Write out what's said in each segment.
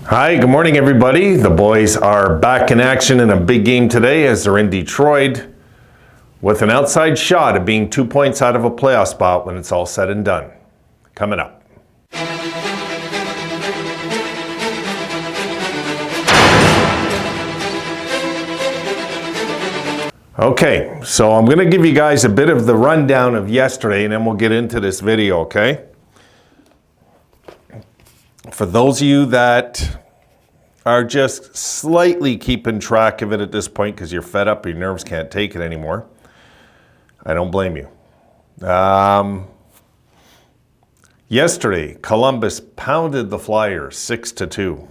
Hi, good morning, everybody. The boys are back in action in a big game today as they're in Detroit with an outside shot of being 2 points out of a playoff spot when it's all said and done. Coming up. Okay, so I'm going to give you guys a bit of the rundown of yesterday and then we'll get into this video, okay? For those of you that are just slightly keeping track of it at this point because you're fed up, your nerves can't take it anymore, I don't blame you. Yesterday, Columbus pounded the Flyers 6-2.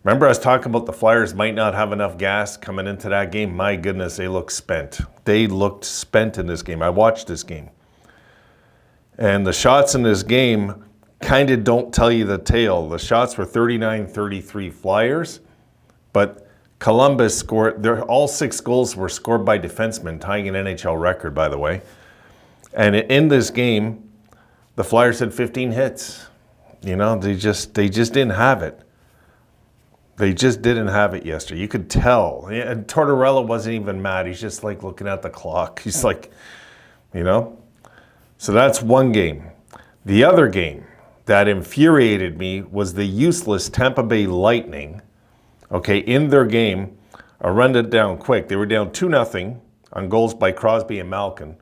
Remember I was talking about the Flyers might not have enough gas coming into that game? My goodness, they looked spent. They looked spent in this game. I watched this game. And the shots in this game kind of don't tell you the tale. The shots were 39-33 Flyers, but Columbus scored, all 6 goals were scored by defensemen, tying an NHL record, by the way. And in this game, the Flyers had 15 hits. You know, they just didn't have it. They just didn't have it yesterday. You could tell. And Tortorella wasn't even mad. He's just like looking at the clock. He's like, you know. So that's one game. The other game that infuriated me was the useless Tampa Bay Lightning. Okay, in their game, I run it down quick. They were down 2-0 on goals by Crosby and Malkin.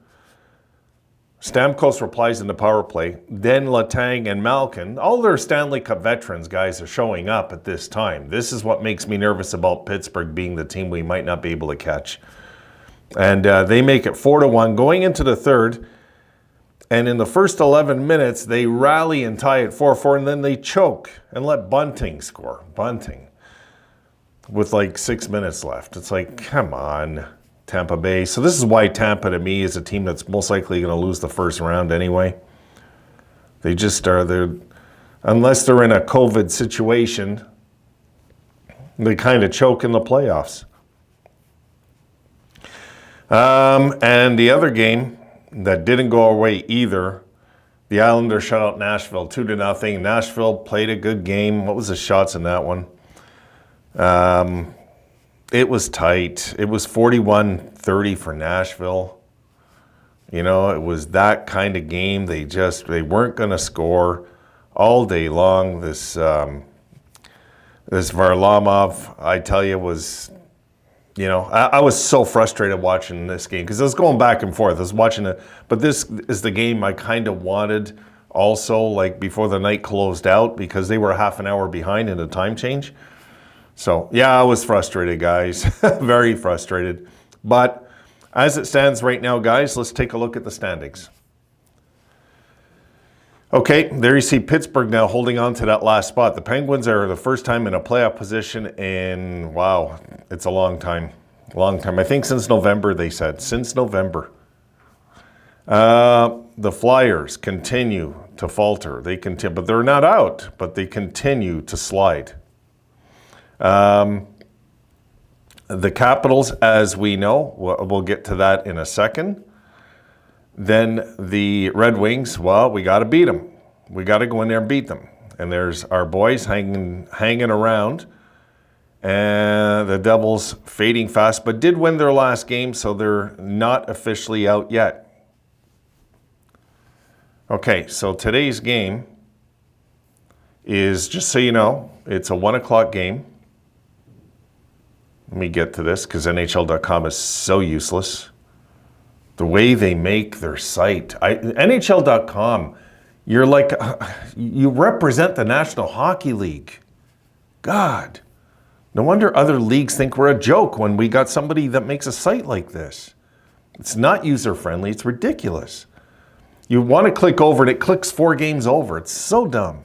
Stamkos replies in the power play. Then Letang and Malkin, all their Stanley Cup veterans guys are showing up at this time. This is what makes me nervous about Pittsburgh being the team we might not be able to catch. And they make it 4-1 going into the third. And in the first 11 minutes, they rally and tie it 4-4, and then they choke and let Bunting score. Bunting. With like 6 minutes left. It's like, come on, Tampa Bay. So this is why Tampa, to me, is a team that's most likely going to lose the first round anyway. They just are, unless they're in a COVID situation, they kind of choke in the playoffs. And the other game that didn't go our way either, the Islanders shut out Nashville 2-0. Nashville played a good game. What was the shots in that one? It was tight. It was 41-30 for Nashville. You know, it was that kind of game. They weren't going to score all day long. This Varlamov, I tell you, was, you know, I was so frustrated watching this game because I was going back and forth. I was watching it, but this is the game I kind of wanted also, like before the night closed out, because they were half an hour behind in the time change. So, yeah, I was frustrated, guys. Very frustrated. But as it stands right now, guys, let's take a look at the standings. Okay, there you see Pittsburgh now holding on to that last spot. The Penguins are the first time in a playoff position in, wow, it's a long time. Long time. I think since November, they said. Since November. The Flyers continue to falter. They continue, but they're not out, but they continue to slide. The Capitals, as we know, we'll get to that in a second. Then the Red Wings, well, we got to beat them. We got to go in there and beat them. And there's our boys hanging around. And the Devils fading fast, but did win their last game, so they're not officially out yet. Okay, so today's game is, just so you know, it's a 1 o'clock game. Let me get to this because NHL.com is so useless. The way they make their site. NHL.com, you're like, you represent the National Hockey League. God, no wonder other leagues think we're a joke when we got somebody that makes a site like this. It's not user-friendly. It's ridiculous. You want to click over and it clicks 4 games over. It's so dumb.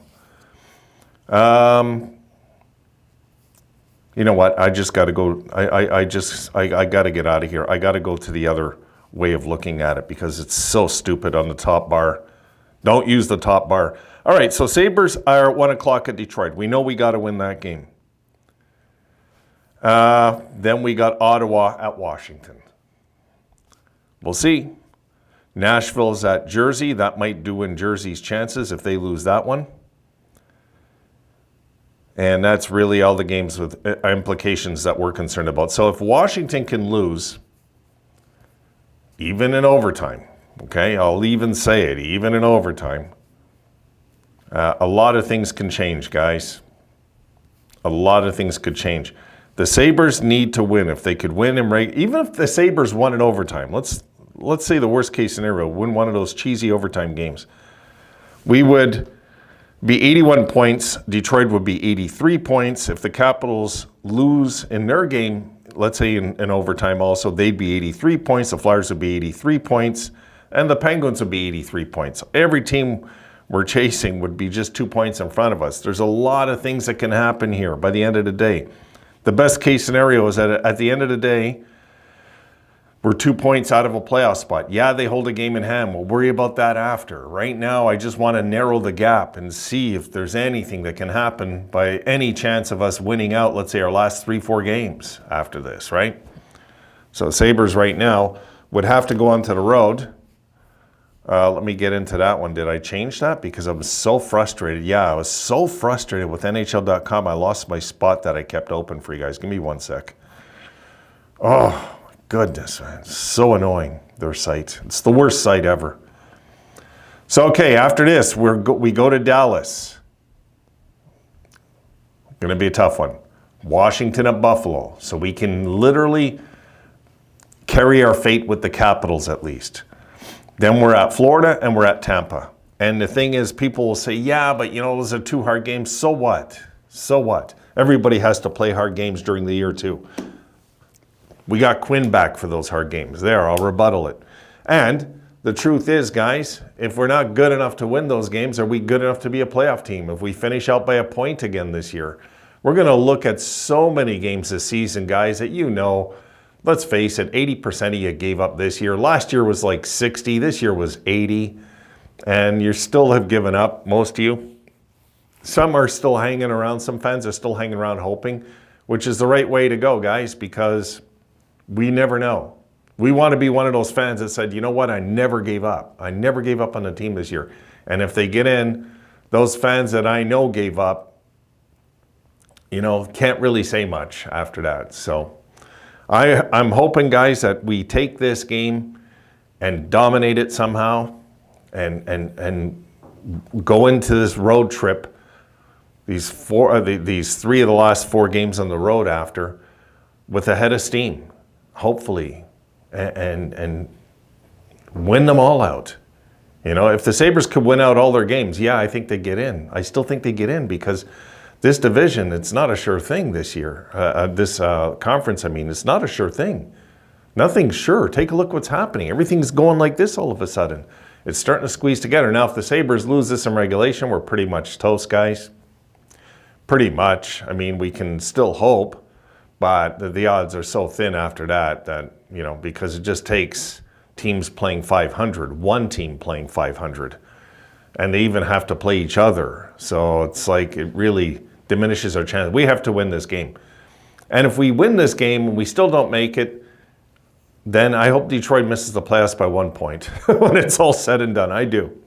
You know what? I just got to go. I got to get out of here. I got to go to the other way of looking at it because it's so stupid on the top bar. Don't use the top bar. All right, so Sabres are at 1 o'clock at Detroit. We know we got to win that game. Then we got Ottawa at Washington. We'll see. Nashville's at Jersey. That might do in Jersey's chances if they lose that one. And that's really all the games with implications that we're concerned about. So if Washington can lose, even in overtime, okay, I'll even say it, even in overtime, a lot of things can change, guys. A lot of things could change. The Sabres need to win. If they could win even if the Sabres won in overtime, let's say the worst case scenario, win one of those cheesy overtime games, we would be 81 points. Detroit would be 83 points. If the Capitals lose in their game, let's say in overtime also, they'd be 83 points. The Flyers would be 83 points. And the Penguins would be 83 points. Every team we're chasing would be just 2 points in front of us. There's a lot of things that can happen here by the end of the day. The best case scenario is that at the end of the day, we're 2 points out of a playoff spot. Yeah, they hold a game in hand. We'll worry about that after. Right now, I just want to narrow the gap and see if there's anything that can happen by any chance of us winning out, let's say, our last 3-4 games after this, right? So the Sabres right now would have to go onto the road. Let me get into that one. Did I change that? Because I'm so frustrated. Yeah, I was so frustrated with NHL.com. I lost my spot that I kept open for you guys. Give me 1 sec. Oh, goodness, man. It's so annoying, their site. It's the worst site ever. So, okay, after this, we go to Dallas. Going to be a tough one. Washington at Buffalo. So we can literally carry our fate with the Capitals at least. Then we're at Florida and we're at Tampa. And the thing is, people will say, yeah, but those are 2 hard games. So what? So what? Everybody has to play hard games during the year too. We got Quinn back for those hard games. There, I'll rebuttal it. And the truth is, guys, if we're not good enough to win those games, are we good enough to be a playoff team? If we finish out by a point again this year, we're going to look at so many games this season, guys, that let's face it, 80% of you gave up this year. Last year was like 60. This year was 80. And you still have given up, most of you. Some are still hanging around. Some fans are still hanging around hoping, which is the right way to go, guys, because we never know. We want to be one of those fans that said, you know what, I never gave up. I never gave up on the team this year. And if they get in, those fans that I know gave up, can't really say much after that. So I'm hoping, guys, that we take this game and dominate it somehow and go into this road trip, these 3 of the last 4 games on the road after, with a head of steam, hopefully, and win them all out. If the Sabres could win out all their games, yeah, I think they get in. I still think they get in because this division, it's not a sure thing this year. This conference, it's not a sure thing. Nothing's sure. Take a look what's happening. Everything's going like this all of a sudden. It's starting to squeeze together. Now, if the Sabres lose this in regulation, we're pretty much toast, guys. Pretty much. We can still hope, but the odds are so thin after that, because it just takes teams playing 500, one team playing 500, and they even have to play each other. So it's like it really diminishes our chance. We have to win this game. And if we win this game and we still don't make it, then I hope Detroit misses the playoffs by 1 point when it's all said and done. I do.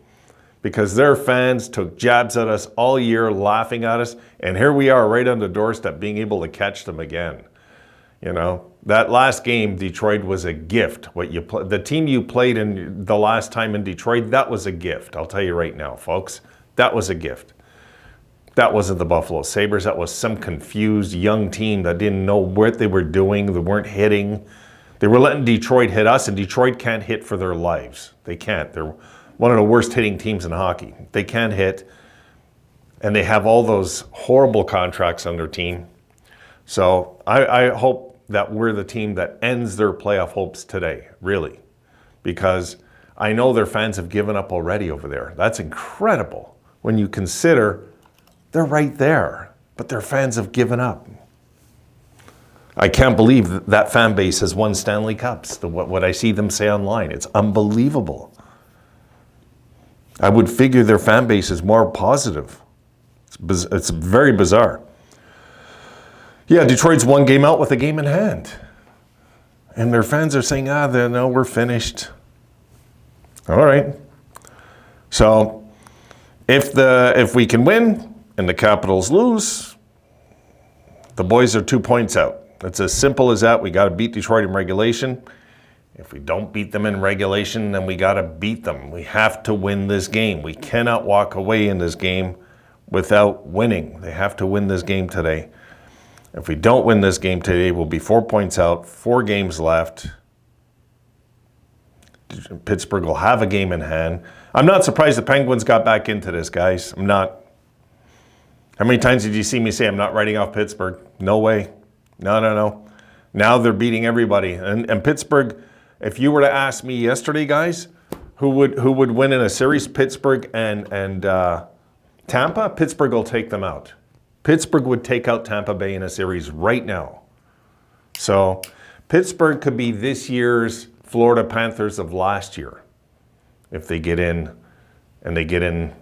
Because their fans took jabs at us all year, laughing at us, and here we are right on the doorstep being able to catch them again. That last game, Detroit was a gift. The team you played in the last time in Detroit, that was a gift. I'll tell you right now, folks. That was a gift. That wasn't the Buffalo Sabres. That was some confused young team that didn't know what they were doing. They weren't hitting. They were letting Detroit hit us, and Detroit can't hit for their lives. They can't. They're one of the worst hitting teams in hockey. They can't hit, and they have all those horrible contracts on their team. So I hope that we're the team that ends their playoff hopes today, really, because I know their fans have given up already over there. That's incredible when you consider they're right there, but their fans have given up. I can't believe that fan base has won Stanley Cups, what I see them say online. It's unbelievable. I would figure their fan base is more positive. It's very bizarre. Yeah, Detroit's 1 game out with a game in hand. And their fans are saying, no, we're finished. All right. So if we can win and the Capitals lose, The boys are 2 points out. It's as simple as that. We got to beat Detroit in regulation. If we don't beat them in regulation, then we got to beat them. We have to win this game. We cannot walk away in this game without winning. They have to win this game today. If we don't win this game today, we'll be 4 points out, 4 games left. Pittsburgh will have a game in hand. I'm not surprised the Penguins got back into this, guys. I'm not. How many times did you see me say I'm not writing off Pittsburgh? No way. No. Now they're beating everybody. And Pittsburgh, if you were to ask me yesterday, guys, who would win in a series, Pittsburgh and Tampa, Pittsburgh will take them out. Pittsburgh would take out Tampa Bay in a series right now. So Pittsburgh could be this year's Florida Panthers of last year if they get in, and they get in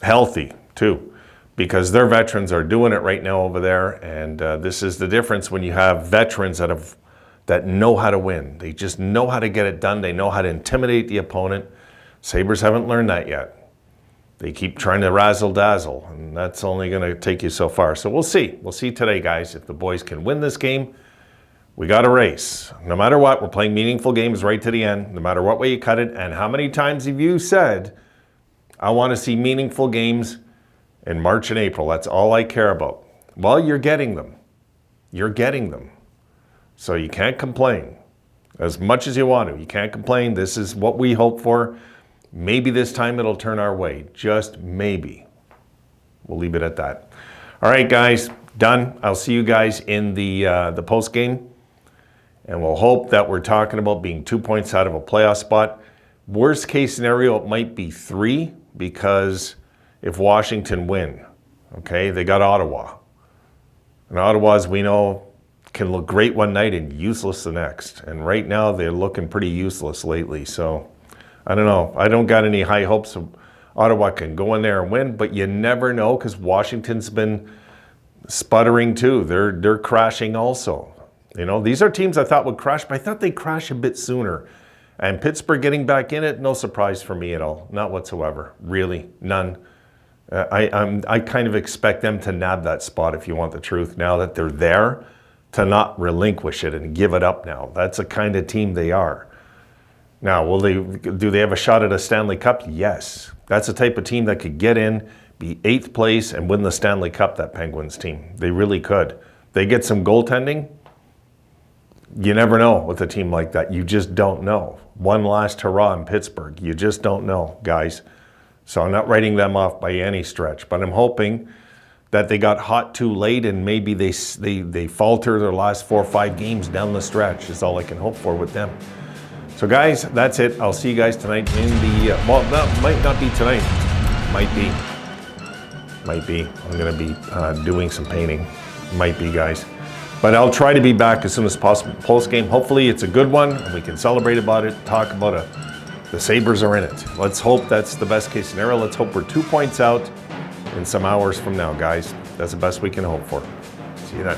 healthy too, because their veterans are doing it right now over there. And this is the difference when you have veterans that know how to win. They just know how to get it done. They know how to intimidate the opponent. Sabres haven't learned that yet. They keep trying to razzle-dazzle, and that's only going to take you so far. So we'll see. We'll see today, guys. If the boys can win this game, we got a race. No matter what, we're playing meaningful games right to the end, no matter what way you cut it. And how many times have you said, I want to see meaningful games in March and April? That's all I care about. Well, you're getting them. You're getting them. So you can't complain. As much as you want to, you can't complain. This is what we hope for. Maybe this time it'll turn our way. Just maybe. We'll leave it at that. All right, guys, done. I'll see you guys in the post game. And we'll hope that we're talking about being 2 points out of a playoff spot. Worst case scenario, it might be 3, because if Washington win, okay, they got Ottawa. And Ottawa, as we know, can look great one night and useless the next. And right now, they're looking pretty useless lately. So I don't know. I don't got any high hopes of Ottawa can go in there and win, but you never know, because Washington's been sputtering too. They're crashing also. You know, these are teams I thought would crash, but I thought they'd crash a bit sooner. And Pittsburgh getting back in it, no surprise for me at all. Not whatsoever. Really, none. I kind of expect them to nab that spot, if you want the truth, now that they're there, to not relinquish it and give it up now. That's the kind of team they are. Now, do they have a shot at a Stanley Cup? Yes. That's the type of team that could get in, be 8th place, and win the Stanley Cup, that Penguins team. They really could. They get some goaltending. You never know with a team like that. You just don't know. One last hurrah in Pittsburgh. You just don't know, guys. So I'm not writing them off by any stretch, but I'm hoping that they got hot too late and maybe they falter their last 4 or 5 games down the stretch is all I can hope for with them. So guys, that's it. I'll see you guys tonight in the, well, that might not be tonight. Might be. I'm going to be doing some painting. Might be, guys. But I'll try to be back as soon as possible. Post game, hopefully it's a good one and we can celebrate about it, talk about it. The Sabres are in it. Let's hope that's the best case scenario. Let's hope we're 2 points out in some hours from now, guys. That's the best we can hope for. See you then.